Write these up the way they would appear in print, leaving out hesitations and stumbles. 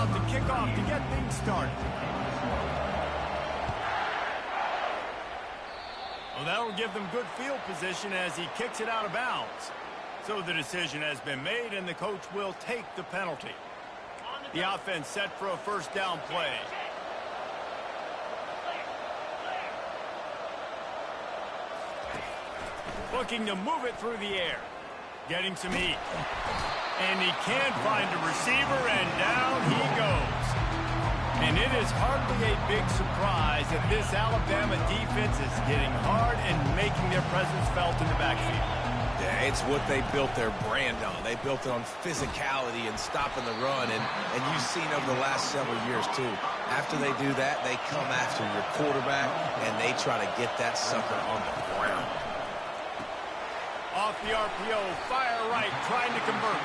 about to kick off to get things started. Well, that'll give them good field position as he kicks it out of bounds. So the decision has been made, and the coach will take the penalty. The offense set for a first down play. Looking to move it through the air. Getting some heat. And he can find a receiver, and down he goes. And it is hardly a big surprise that this Alabama defense is getting hard and making their presence felt in the backfield. Yeah, it's what they built their brand on. They built it on physicality and stopping the run, and you've seen over the last several years, too. After they do that, they come after your quarterback, and they try to get that sucker on the ground. Off the RPO, fire right, trying to convert.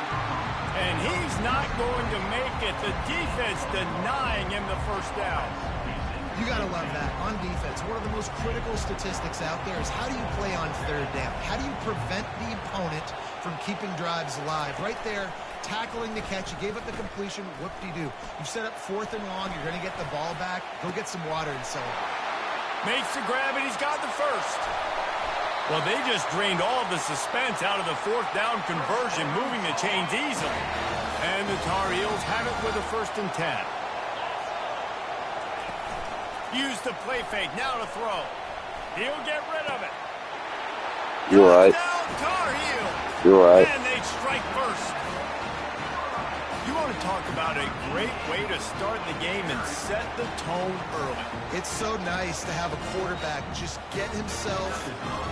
And he's not going to make it. The defense denying him the first down. You got to love that. On defense, one of the most critical statistics out there is how do you play on third down? How do you prevent the opponent from keeping drives alive? Right there, tackling the catch. You gave up the completion. Whoop-de-doo. You set up 4th and long. You're going to get the ball back. Go get some water and celebrate. Makes the grab, and he's got the first. Well, they just drained all of the suspense out of the 4th down conversion, moving the chains easily. And the Tar Heels have it with a 1st and 10. Use the play fake, now to throw. He'll get rid of it. You're right. Down, Tar Heels. You're right. And they strike first. You want to talk about a great way to start the game and set the tone early. It's so nice to have a quarterback just get himself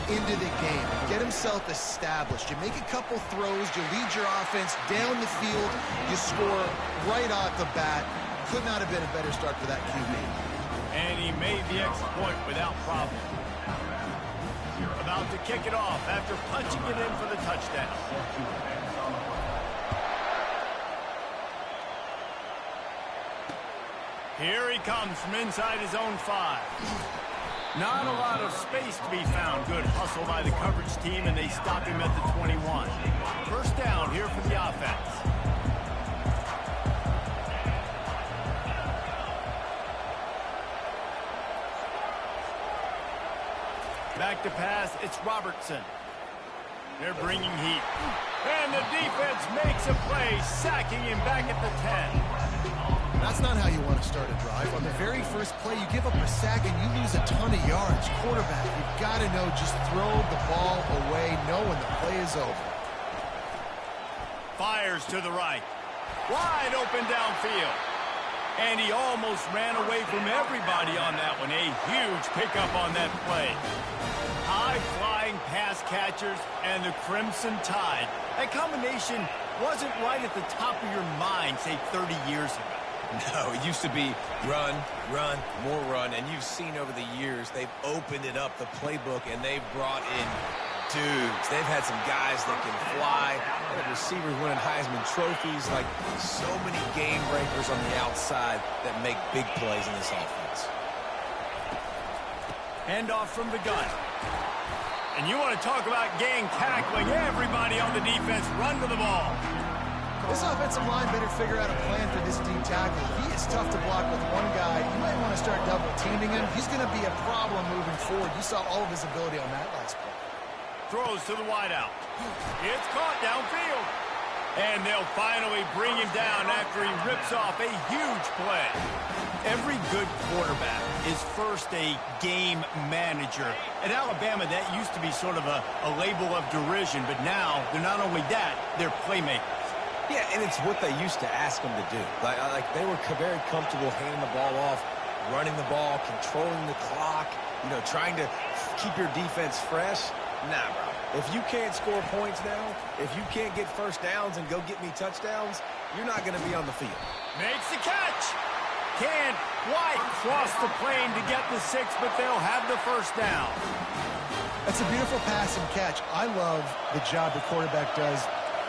into the game, get himself established. You make a couple throws, you lead your offense down the field, you score right off the bat. Could not have been a better start for that QB. And he made the extra point without problem. About to kick it off after punching it in for the touchdown. Here he comes from inside his own 5. Not a lot of space to be found. Good hustle by the coverage team, and they stop him at the 21. First down here for the offense. Back to pass, it's Robertson. They're bringing heat. And the defense makes a play, sacking him back at the 10. That's not how you want to start a drive. On the very first play, you give up a sack and you lose a ton of yards. Quarterback, you've got to know, just throw the ball away, know when the play is over. Fires to the right. Wide open downfield. And he almost ran away from everybody on that one. A huge pickup on that play. High-flying pass catchers and the Crimson Tide. That combination wasn't right at the top of your mind, say, 30 years ago. No, it used to be run, run, more run, and you've seen over the years they've opened it up, the playbook, and they've brought in dudes. They've had some guys that can fly, and receivers winning Heisman trophies, like so many game breakers on the outside that make big plays in this offense. Handoff from the gun. And you want to talk about gang tackling. Everybody on the defense run to the ball. This offensive line better figure out a plan for this deep tackle. He is tough to block with one guy. You might want to start double-teaming him. He's going to be a problem moving forward. You saw all of his ability on that last play. Throws to the wideout. It's caught downfield. And they'll finally bring him down after he rips off a huge play. Every good quarterback is first a game manager. At Alabama, that used to be sort of a label of derision, but now they're not only that, they're playmakers. Yeah, and it's what they used to ask them to do. Like they were very comfortable handing the ball off, running the ball, controlling the clock, trying to keep your defense fresh. Nah, bro. If you can't score points now, if you can't get first downs and go get me touchdowns, you're not going to be on the field. Makes the catch. Can't quite cross the plane to get the 6, but they'll have the first down. That's a beautiful pass and catch. I love the job the quarterback does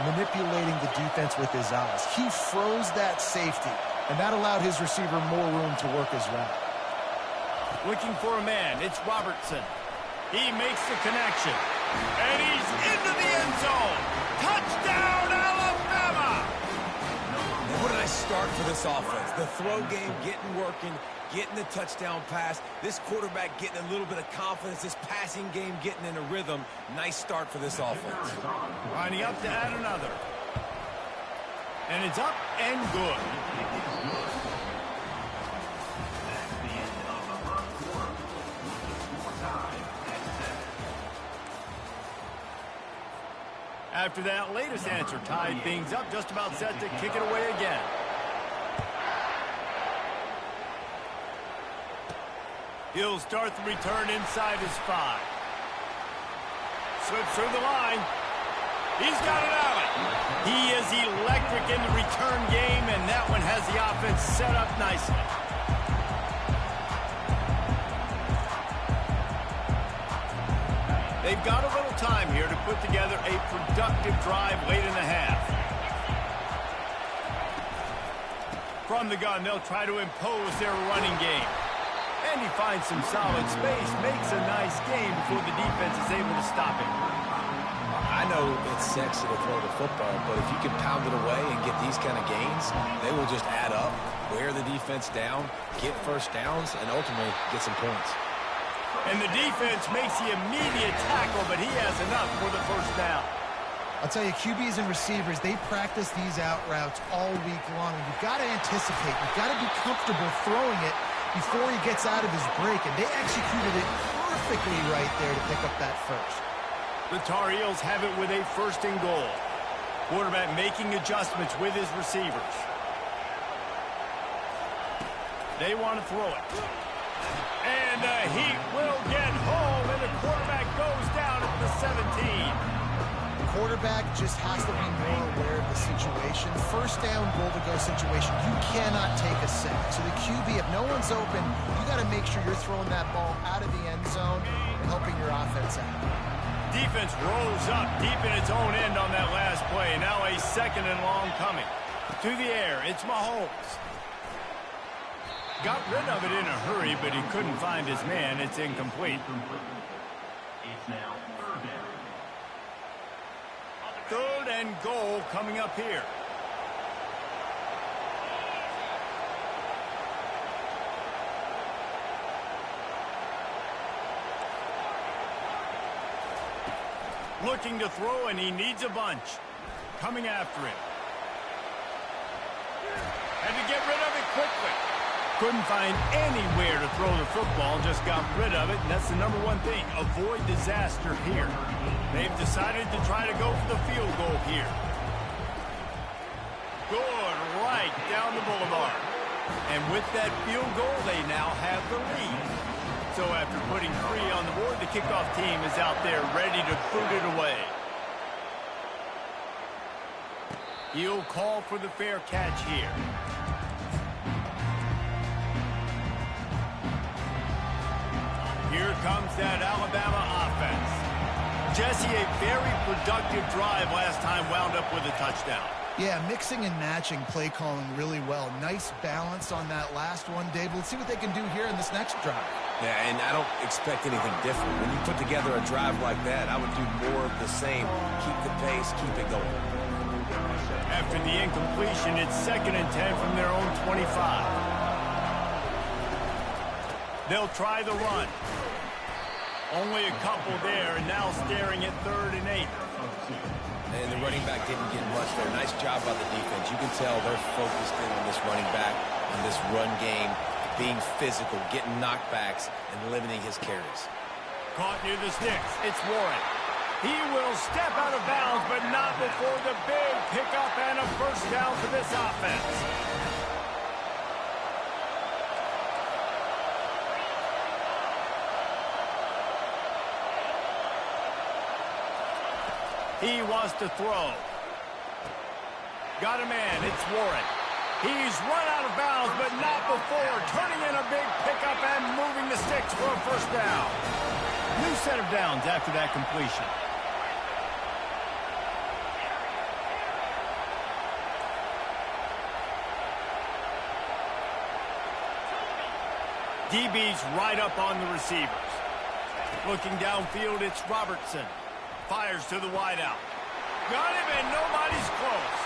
manipulating the defense with his eyes. He froze that safety, and that allowed his receiver more room to work his route. Looking for a man, it's Robertson. He makes the connection, and he's into the end zone. Touchdown, Alabama! What a nice start for this offense. The throw game getting working, getting the touchdown pass. This quarterback getting a little bit of confidence. This passing game getting in a rhythm. Nice start for this offense. Lining up to add another. And it's up and good. After that latest answer, tied things up, just about set to kick it away again. He'll start the return inside his 5. Slips through the line. He's got it out. He is electric in the return game, and that one has the offense set up nicely. They've got a little time here to put together a productive drive late in the half. From the gun, they'll try to impose their running game. And he finds some solid space, makes a nice game before the defense is able to stop him. I know it's sexy to throw the football, but if you can pound it away and get these kind of gains, they will just add up, wear the defense down, get first downs, and ultimately get some points. And the defense makes the immediate tackle, but he has enough for the first down. I'll tell you, QBs and receivers, they practice these out routes all week long. And you've got to anticipate. You've got to be comfortable throwing it before he gets out of his break. And they executed it perfectly right there to pick up that first. The Tar Heels have it with a 1st and goal. Quarterback making adjustments with his receivers. They want to throw it. And the Heat will get home, and the quarterback goes down at the 17. The quarterback just has to be more aware of the situation. First down, goal-to-go situation. You cannot take a sack. So the QB, if no one's open, you got to make sure you're throwing that ball out of the end zone and helping your offense out. Defense rolls up deep in its own end on that last play. Now a 2nd and long coming. To the air, it's Mahomes. Got rid of it in a hurry, but he couldn't find his man. It's incomplete. It's now 3rd down. 3rd and goal coming up here. Looking to throw, and he needs a bunch. Coming after him. Had to get rid of it quickly. Couldn't find anywhere to throw the football, just got rid of it, and that's the number one thing. Avoid disaster here. They've decided to try to go for the field goal here. Good, right down the boulevard. And with that field goal, they now have the lead. So after putting 3 on the board, the kickoff team is out there ready to boot it away. He'll call for the fair catch here. Here comes that Alabama offense. Jesse, a very productive drive last time, wound up with a touchdown. Yeah, mixing and matching play calling really well. Nice balance on that last one, Dave. Let's see what they can do here in this next drive. Yeah, and I don't expect anything different. When you put together a drive like that, I would do more of the same. Keep the pace, keep it going. After the incompletion, it's 2nd and 10 from their own 25. They'll try the run. Only a couple there, and now staring at 3rd and 8. And the running back didn't get much there. Nice job by the defense. You can tell they're focused in on this running back, on this run game, being physical, getting knockbacks, and limiting his carries. Caught near the sticks. It's Warren. He will step out of bounds, but not before the big pickup and a first down for this offense. He wants to throw. Got a man. It's Warren. He's run out of bounds, but not before turning in a big pickup and moving the sticks for a first down. New set of downs after that completion. DB's right up on the receivers. Looking downfield, it's Robertson. Fires to the wideout. Got him, and nobody's close.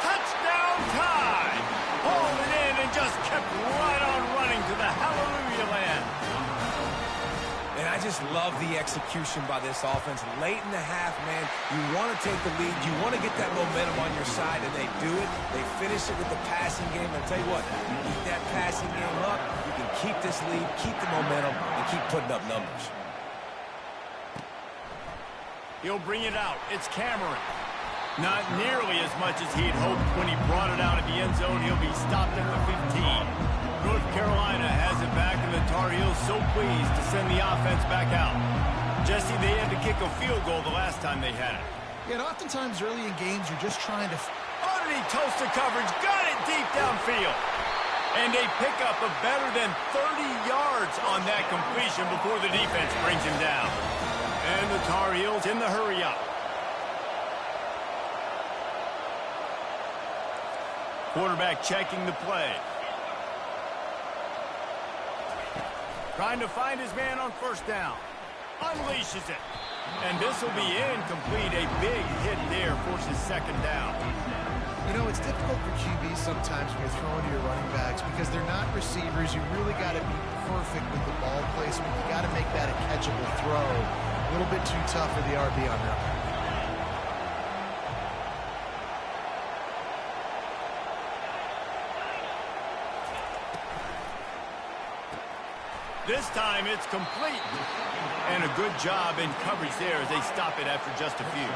Touchdown tie. Hauled it in and just kept right on running to the hallelujah land. And I just love the execution by this offense. Late in the half, man, you want to take the lead. You want to get that momentum on your side, and they do it. They finish it with the passing game. I'll tell you what, you keep that passing game up, you can keep this lead, keep the momentum, and keep putting up numbers. He'll bring it out. It's Cameron. Not nearly as much as he'd hoped when he brought it out at the end zone. He'll be stopped at the 15. North Carolina has it back, and the Tar Heels so pleased to send the offense back out. Jesse, they had to kick a field goal the last time they had it. Yeah, and oftentimes early in games, you're just trying to... Underneath toasted coverage, got it deep downfield. And they pick up a better than 30 yards on that completion before the defense brings him down. And the Tar Heels in the hurry up. Quarterback checking the play. Trying to find his man on first down. Unleashes it. And this will be incomplete. A big hit there forces second down. You know, it's difficult for QBs sometimes when you're throwing to your running backs because they're not receivers. You really got to be perfect with the ball placement. You got to make that a catchable throw. A little bit too tough for the RB on that one. This time it's complete. And a good job in coverage there as they stop it after just a few.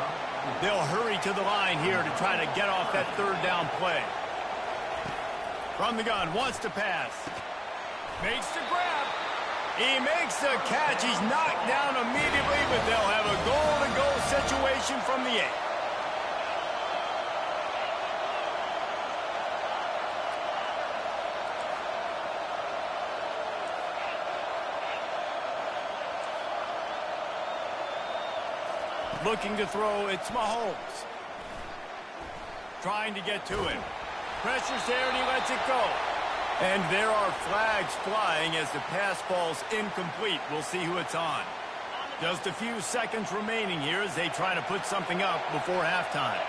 They'll hurry to the line here to try to get off that third down play. From the gun, wants to pass. Makes the grab. He makes the catch. He's knocked down immediately, but they'll have a goal-to-goal situation from the 8. Looking to throw, it's Mahomes. Trying to get to him. Pressure's there and he lets it go. And there are flags flying as the pass falls incomplete. We'll see who it's on. Just a few seconds remaining here as they try to put something up before halftime.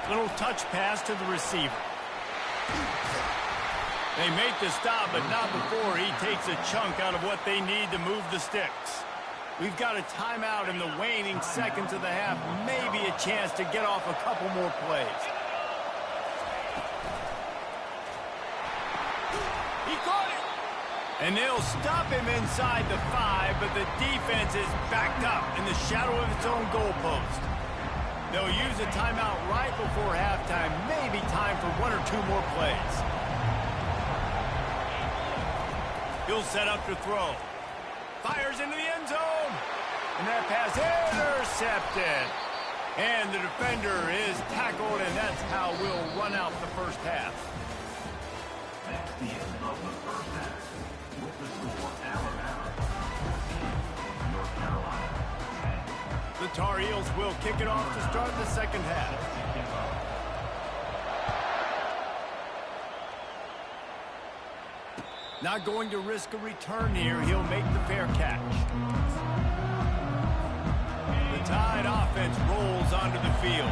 Little touch pass to the receiver. They make the stop, but not before he takes a chunk out of what they need to move the sticks. We've got a timeout in the waning seconds of the half. Maybe a chance to get off a couple more plays. He caught it! And they'll stop him inside the 5, but the defense is backed up in the shadow of its own goalpost. They'll use a timeout right before halftime. Maybe time for 1 or 2 more plays. He'll set up to throw. Fires into the end zone. And that pass intercepted. And the defender is tackled, and that's how we'll run out the first half. That's the end of the first half. With the score, Alabama 14, North Carolina 10. The Tar Heels will kick it off to start the second half. Not going to risk a return here. He'll make the fair catch. The Tide offense rolls onto the field.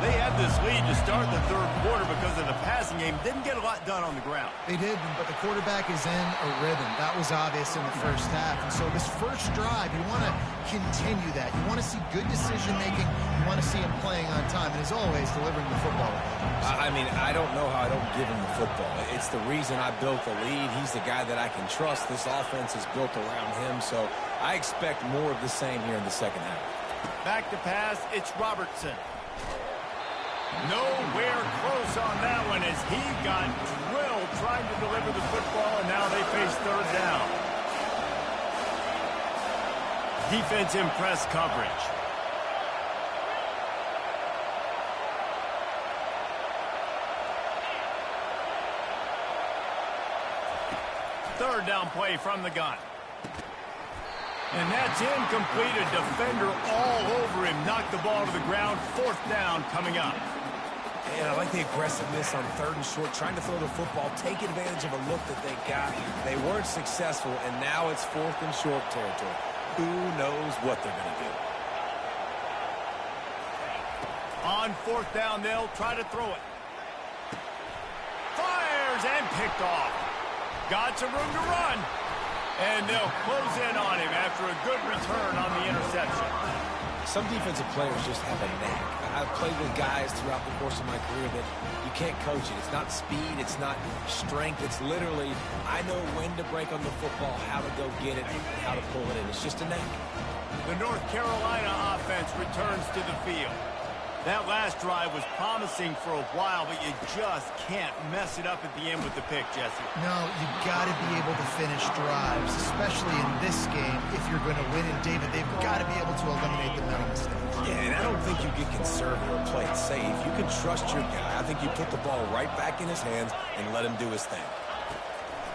They had this lead to start the third quarter because of the passing game. Didn't get a lot done on the ground. They did, but the quarterback is in a rhythm. That was obvious in the first half. And so this first drive, you want to continue that. You want to see good decision-making. You want to see him playing on time. And as always, delivering the football. I mean, I don't know how I don't give him the football. It's the reason I built the lead. He's the guy that I can trust. This offense is built around him. So I expect more of the same here in the second half. Back to pass, it's Robertson. Nowhere close on that one as he got drilled trying to deliver the football, and now they face third down. Defense in press coverage. Third down play from the gun. And that's incomplete. A defender all over him. Knocked the ball to the ground. Fourth down coming up. And I like the aggressiveness on third and short, trying to throw the football, take advantage of a look that they got. They weren't successful, and now it's fourth and short territory. Who knows what they're going to do? On fourth down, they'll try to throw it. Fires and picked off. Got some room to run. And they'll close in on him after a good return on the interception. Some defensive players just have a knack. I've played with guys throughout the course of my career that you can't coach it. It's not speed. It's not strength. It's literally, I know when to break on the football, how to go get it, and how to pull it in. It's just a knack. The North Carolina offense returns to the field. That last drive was promising for a while, but you just can't mess it up at the end with the pick, Jesse. No, you've got to be able to finish drives, especially in this game. If you're going to win, and David, they've got to be able to eliminate the mental mistakes. Yeah, and I don't think you get conservative or play it safe. You can trust your guy. I think you put the ball right back in his hands and let him do his thing.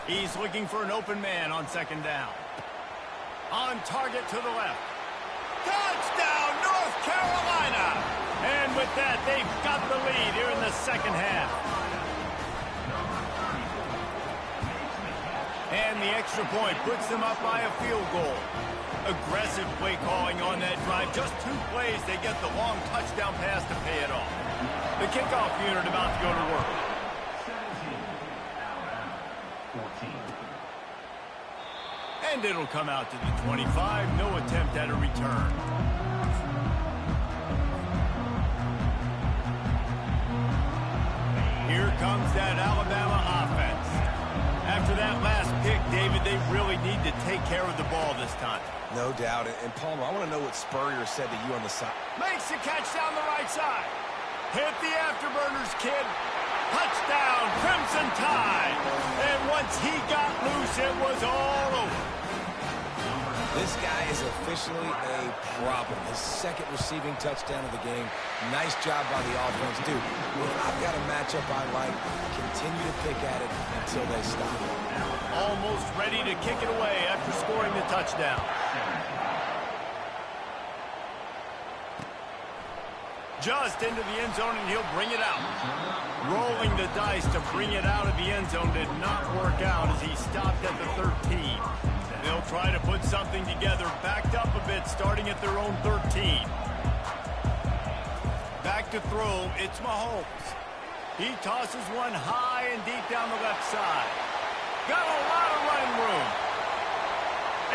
He's looking for an open man on second down. On target to the left. Touchdown, North Carolina! And with that, they've got the lead here in the second half. And the extra point puts them up by a field goal. Aggressive play calling on that drive. Just 2 plays, they get the long touchdown pass to pay it off. The kickoff unit about to go to work. 14. And it'll come out to the 25. No attempt at a return. Here comes that Alabama offense. After that last pick, David, they really need to take care of the ball this time. No doubt. And Palmer, I want to know what Spurrier said to you on the side. Makes the catch down the right side. Hit the afterburners, kid. Touchdown, Crimson Tide. And once he got loose, it was all over. This guy is officially a problem. His second receiving touchdown of the game. Nice job by the offense. Dude, if I've got a matchup I like, continue to pick at it until they stop. Almost ready to kick it away after scoring the touchdown. Just into the end zone, and he'll bring it out. Rolling the dice to bring it out of the end zone did not work out as he stopped at the 13. They'll try to put something together, backed up a bit, starting at their own 13. Back to throw, it's Mahomes. He tosses one high and deep down the left side. Got a lot of running room.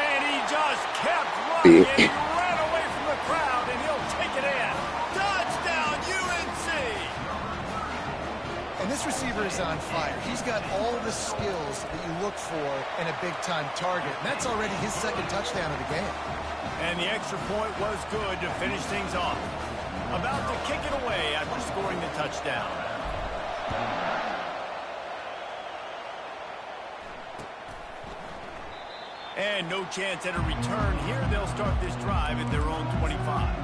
And he just kept running, and he ran away from the crowd, and he'll take it in. Touchdown, UNC! And this receiver is on fire. He's got all the skills that you look for in a big-time target. And that's already his second touchdown of the game. And the extra point was good to finish things off. About to kick it away after scoring the touchdown. And no chance at a return here. They'll start this drive at their own 25.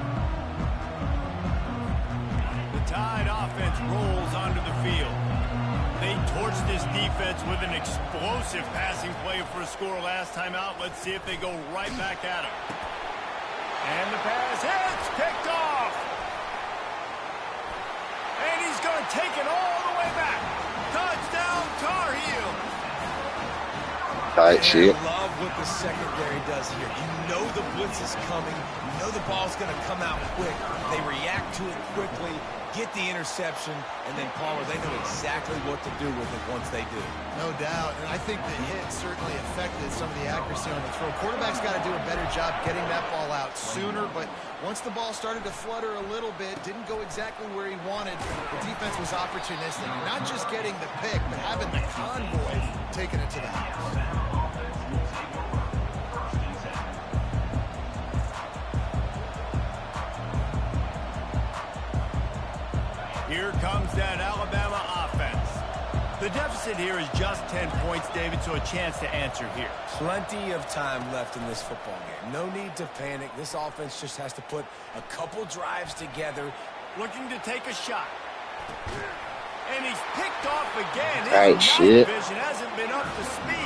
The Tide offense rolls onto the field. They torched this defense with an explosive passing play for a score last time out. Let's see if they go right back at him. And the pass hits, picked off. And he's going to take it all the way back. Touchdown, Tar Heels. Tight shit. I love what the secondary does here. You know the blitz is coming. You know the ball's going to come out quick. They react to it quickly, get the interception, and then Palmer, they know exactly what to do with it once they do. No doubt. And I think the hit certainly affected some of the accuracy on the throw. Quarterback's got to do a better job getting that ball out sooner, but once the ball started to flutter a little bit, didn't go exactly where he wanted, the defense was opportunistic. Not just getting the pick, but having the convoy taking it to the house. Here comes that Alabama offense. The deficit here is just 10 points, David, so a chance to answer here. Plenty of time left in this football game. No need to panic. This offense just has to put a couple drives together. Looking to take a shot. And he's picked off again. His Right, night shit. vision hasn't been up to speed.